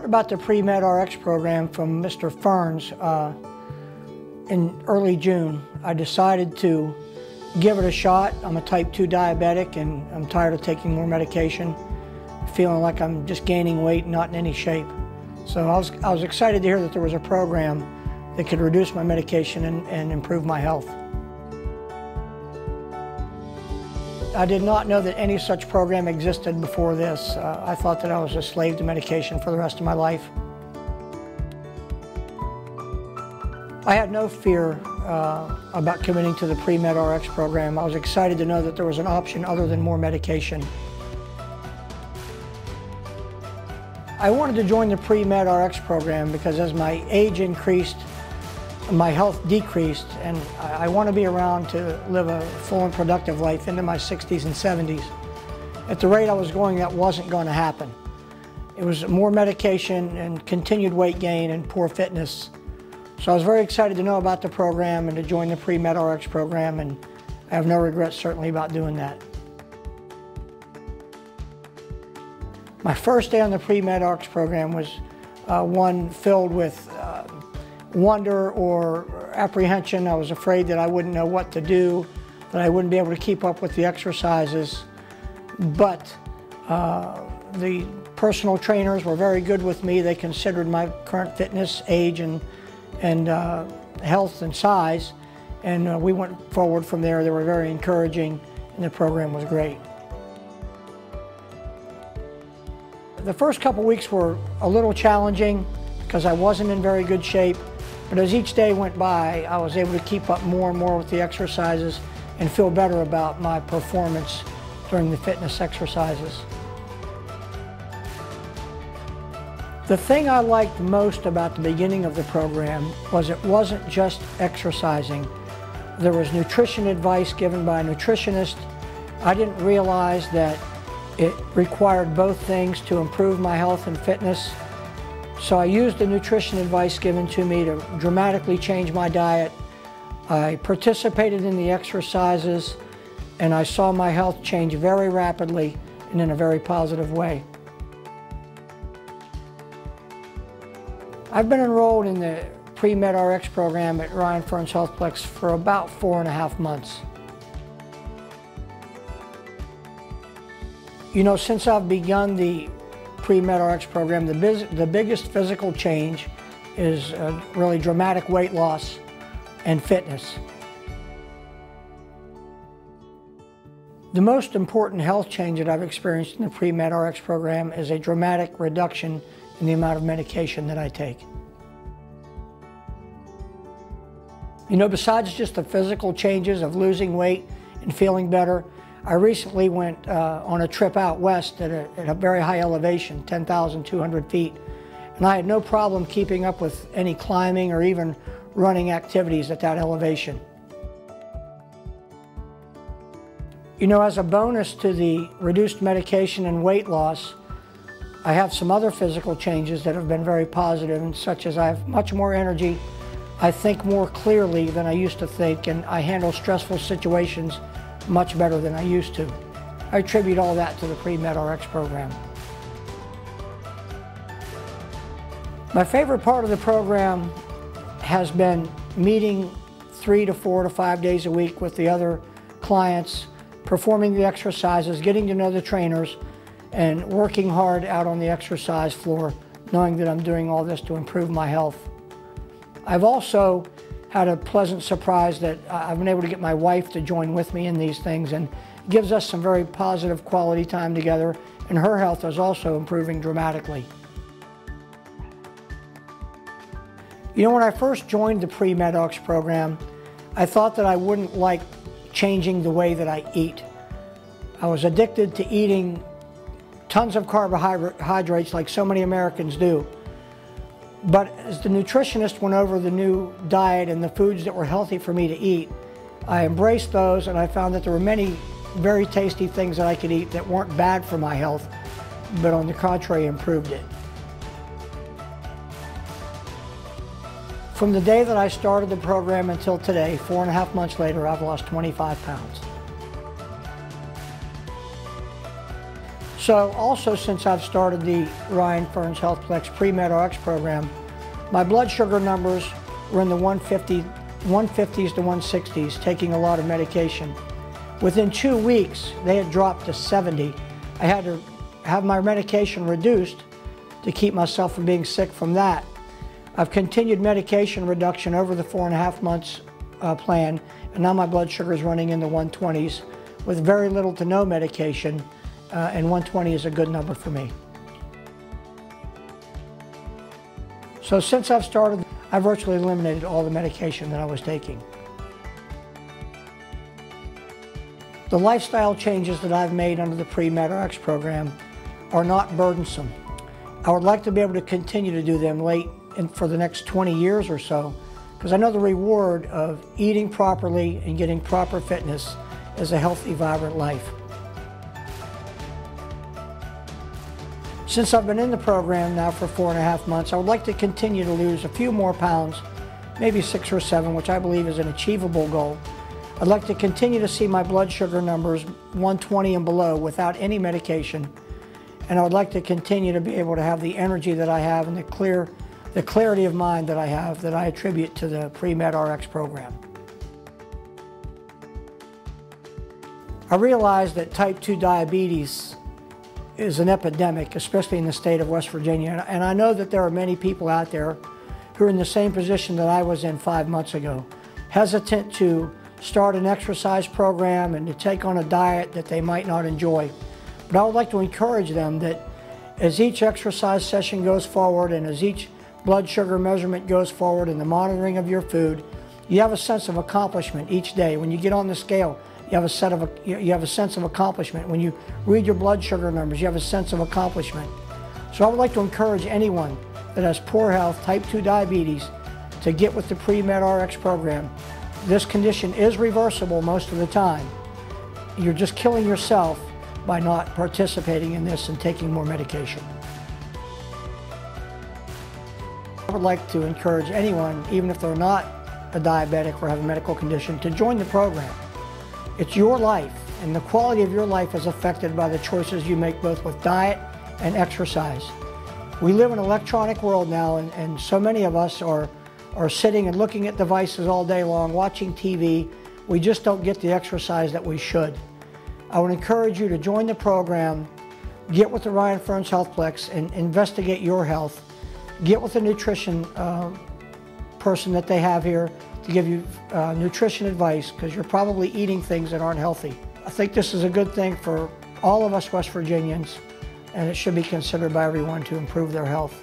heard about the PreMed Rx program from Mr. Ferns in early June. I decided to give it a shot. I'm a type 2 diabetic and I'm tired of taking more medication, feeling like I'm just gaining weight, not in any shape. So I was excited to hear that there was a program that could reduce my medication and improve my health. I did not know that any such program existed before this. I thought that I was a slave to medication for the rest of my life. I had no fear about committing to the PreMed Rx program. I was excited to know that there was an option other than more medication. I wanted to join the PreMed Rx program because as my age increased, my health decreased, and I want to be around to live a full and productive life into my 60s and 70s. At the rate I was going, that wasn't going to happen. It was more medication and continued weight gain and poor fitness. So I was very excited to know about the program and to join the PreMed Rx program, and I have no regrets certainly about doing that. My first day on the PreMed Rx program was one filled with wonder or apprehension. I was afraid that I wouldn't know what to do, that I wouldn't be able to keep up with the exercises. But the personal trainers were very good with me. They considered my current fitness, age, and health and size, and we went forward from there. They were very encouraging, and the program was great. The first couple weeks were a little challenging because I wasn't in very good shape. But as each day went by, I was able to keep up more and more with the exercises and feel better about my performance during the fitness exercises. The thing I liked most about the beginning of the program was it wasn't just exercising. There was nutrition advice given by a nutritionist. I didn't realize that it required both things to improve my health and fitness. So I used the nutrition advice given to me to dramatically change my diet. I participated in the exercises, and I saw my health change very rapidly and in a very positive way. I've been enrolled in the PreMed Rx program at Ryan Fern's Healthplex for about 4.5 months. You know, since I've begun the PreMed Rx program, the biggest physical change is really dramatic weight loss and fitness. The most important health change that I've experienced in the PreMed Rx program is a dramatic reduction in the amount of medication that I take. You know, besides just the physical changes of losing weight and feeling better, I recently went on a trip out west at a very high elevation, 10,200 feet, and I had no problem keeping up with any climbing or even running activities at that elevation. You know, as a bonus to the reduced medication and weight loss, I have some other physical changes that have been very positive, and such as I have much more energy, I think more clearly than I used to think, and I handle stressful situations much better than I used to. I attribute all that to the PreMed Rx program. My favorite part of the program has been meeting 3 to 4 to 5 days a week with the other clients, performing the exercises, getting to know the trainers, and working hard out on the exercise floor, knowing that I'm doing all this to improve my health. I've also had a pleasant surprise that I've been able to get my wife to join with me in these things, and it gives us some very positive quality time together, and her health is also improving dramatically. You know, when I first joined the PreMed Rx program, I thought that I wouldn't like changing the way that I eat. I was addicted to eating tons of carbohydrates like so many Americans do. But as the nutritionist went over the new diet and the foods that were healthy for me to eat, I embraced those, and I found that there were many very tasty things that I could eat that weren't bad for my health, but on the contrary improved it. From the day that I started the program until today, 4.5 months later, I've lost 25 pounds. So also, since I've started the Ryan Fern's Healthplex PreMed Rx program, my blood sugar numbers were in the 150s to 160s, taking a lot of medication. Within 2 weeks, they had dropped to 70. I had to have my medication reduced to keep myself from being sick from that. I've continued medication reduction over the 4.5 months plan, and now my blood sugar is running in the 120s with very little to no medication, and 120 is a good number for me. So since I've started, I've virtually eliminated all the medication that I was taking. The lifestyle changes that I've made under the PreMed Rx program are not burdensome. I would like to be able to continue to do them for the next 20 years or so, because I know the reward of eating properly and getting proper fitness is a healthy, vibrant life. Since I've been in the program now for 4.5 months, I would like to continue to lose a few more pounds, maybe 6 or 7, which I believe is an achievable goal. I'd like to continue to see my blood sugar numbers 120 and below without any medication. And I would like to continue to be able to have the energy that I have and the clarity of mind that I have that I attribute to the PreMed Rx program. I realize that type 2 diabetes is an epidemic, especially in the state of West Virginia. And I know that there are many people out there who are in the same position that I was in 5 months ago, hesitant to start an exercise program and to take on a diet that they might not enjoy. But I would like to encourage them that as each exercise session goes forward and as each blood sugar measurement goes forward and the monitoring of your food, you have a sense of accomplishment each day. When you get on the scale, you have a sense of accomplishment. When you read your blood sugar numbers, you have a sense of accomplishment. So I would like to encourage anyone that has poor health, type 2 diabetes, to get with the PreMed Rx program. This condition is reversible most of the time. You're just killing yourself by not participating in this and taking more medication. I would like to encourage anyone, even if they're not a diabetic or have a medical condition, to join the program. It's your life, and the quality of your life is affected by the choices you make both with diet and exercise. We live in an electronic world now, and so many of us are sitting and looking at devices all day long, watching TV. We just don't get the exercise that we should. I would encourage you to join the program, get with the Ryan Fern's Healthplex and investigate your health. Get with a nutrition person that they have here to give you nutrition advice, because you're probably eating things that aren't healthy. I think this is a good thing for all of us West Virginians, and it should be considered by everyone to improve their health.